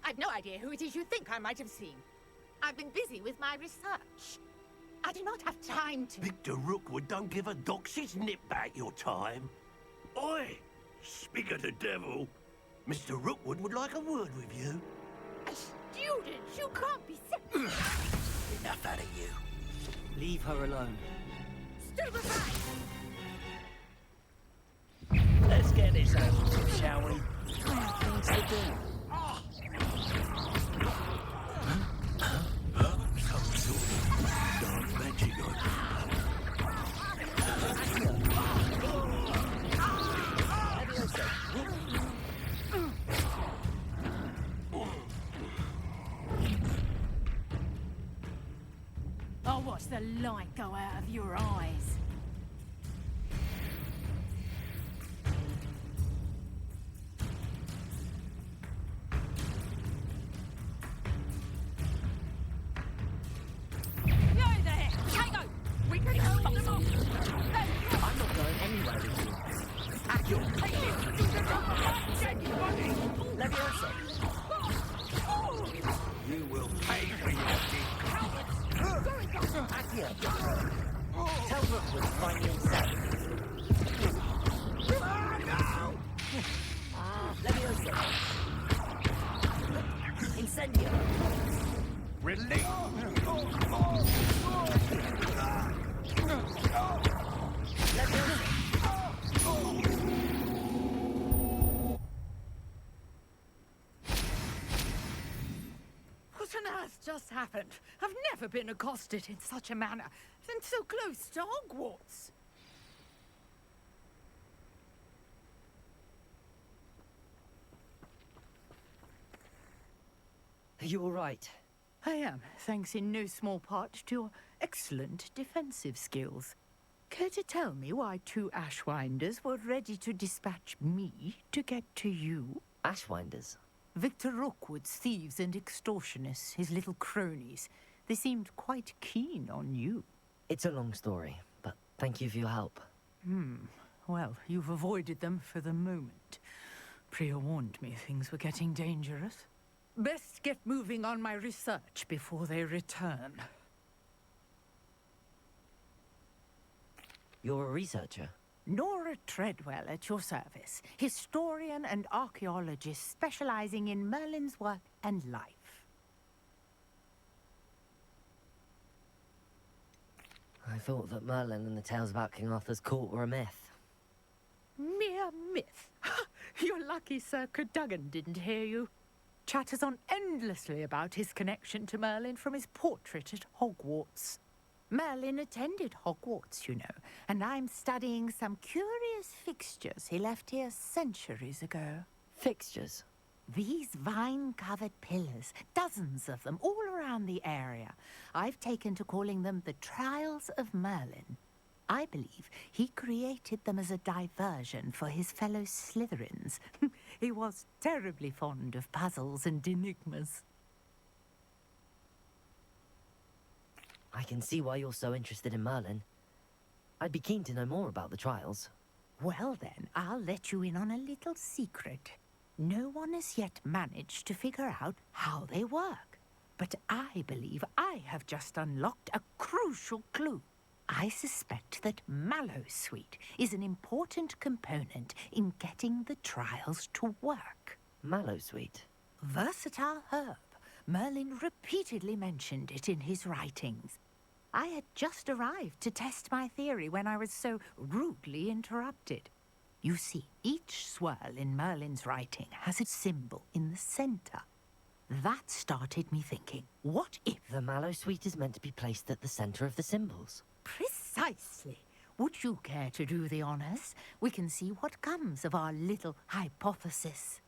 I've no idea who it is you think I might have seen. I've been busy with my research. I do not have time to... Victor Rookwood don't give a doxy's nip back your time. Oi! Speak of the devil. Mr. Rookwood would like a word with you. A student? You can't be sick. Enough out of you. Leave her alone. Stupefy! Let's get this over with, shall we? I have things to do. Some sort of dark magic on I'll watch the light go out of your eyes. I'm not going anywhere with you. Leviosa! You will pay for your Accio! Tell Rookwood to find you himself. Leviosa! Incendio! Release! What on earth just happened? I've never been accosted in such a manner, and so close to Hogwarts. Are you all right? I am, thanks in no small part to your excellent defensive skills. Care to tell me why two Ashwinders were ready to dispatch me to get to you? Ashwinders? Victor Rookwood's thieves and extortionists, his little cronies. They seemed quite keen on you. It's a long story, but thank you for your help. Well, you've avoided them for the moment. Priya warned me things were getting dangerous. Best get moving on my research before they return. You're a researcher? Nora Treadwell at your service, historian and archaeologist specializing in Merlin's work and life. I thought that Merlin and the tales about King Arthur's court were a myth. Mere myth. You're lucky Sir Cadogan didn't hear you. Chatters on endlessly about his connection to Merlin from his portrait at Hogwarts. Merlin attended Hogwarts, you know, and I'm studying some curious fixtures he left here centuries ago. Fixtures? These vine-covered pillars, dozens of them all around the area. I've taken to calling them the Trials of Merlin. I believe he created them as a diversion for his fellow Slytherins. He was terribly fond of puzzles and enigmas. I can see why you're so interested in Merlin. I'd be keen to know more about the trials. Well then, I'll let you in on a little secret. No one has yet managed to figure out how they work. But I believe I have just unlocked a crucial clue. I suspect that Mallowsweet is an important component in getting the trials to work. Mallowsweet? Versatile herb. Merlin repeatedly mentioned it in his writings. I had just arrived to test my theory when I was so rudely interrupted. You see, each swirl in Merlin's writing has a symbol in the center. That started me thinking, what if... The Mallowsweet is meant to be placed at the center of the symbols. Precisely. Would you care to do the honors? We can see what comes of our little hypothesis.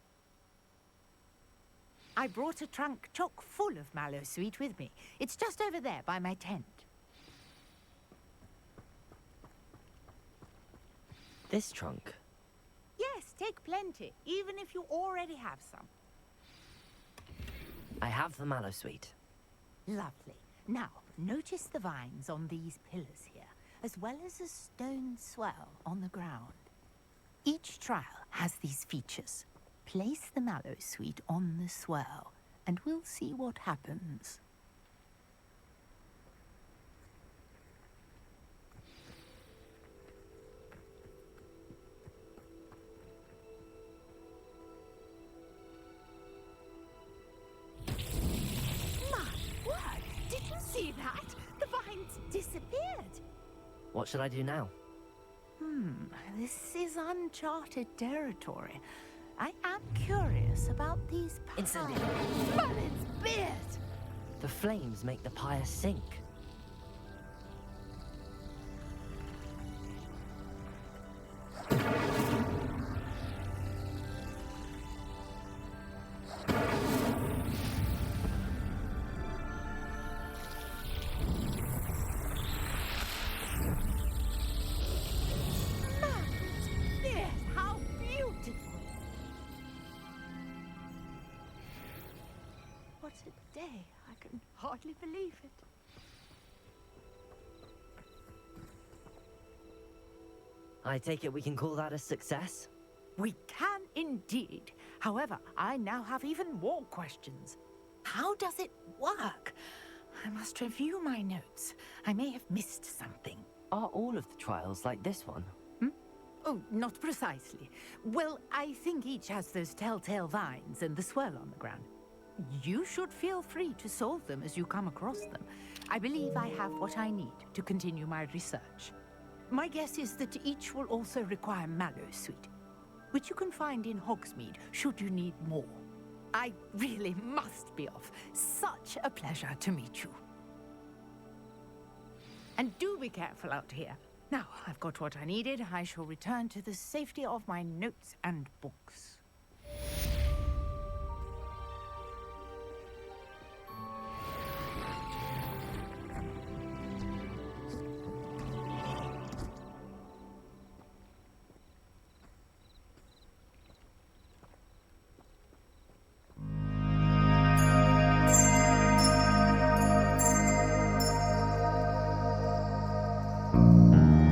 I brought a trunk chock full of Mallowsweet with me. It's just over there by my tent. This trunk? Yes, take plenty, even if you already have some. I have the Mallowsweet. Lovely. Now, notice the vines on these pillars here, as well as a stone swell on the ground. Each trial has these features. Place the Mallowsweet on the swirl, and we'll see what happens. My word! Did you see that? The vines disappeared. What should I do now? This is uncharted territory. I am curious about these Incendio. Merlin's beard! The flames make the pyre sink. Merlin's beard! How beautiful! What a day. I can hardly believe it. I take it we can call that a success? We can indeed. However, I now have even more questions. How does it work? I must review my notes. I may have missed something. Are all of the trials like this one? Oh, not precisely. Well, I think each has those telltale vines and the swirl on the ground. You should feel free to solve them as you come across them. I believe I have what I need to continue my research. My guess is that each will also require mallow sweet, which you can find in Hogsmeade should you need more. I really must be off. Such a pleasure to meet you. And do be careful out here. Now, I've got what I needed. I shall return to the safety of my notes and books.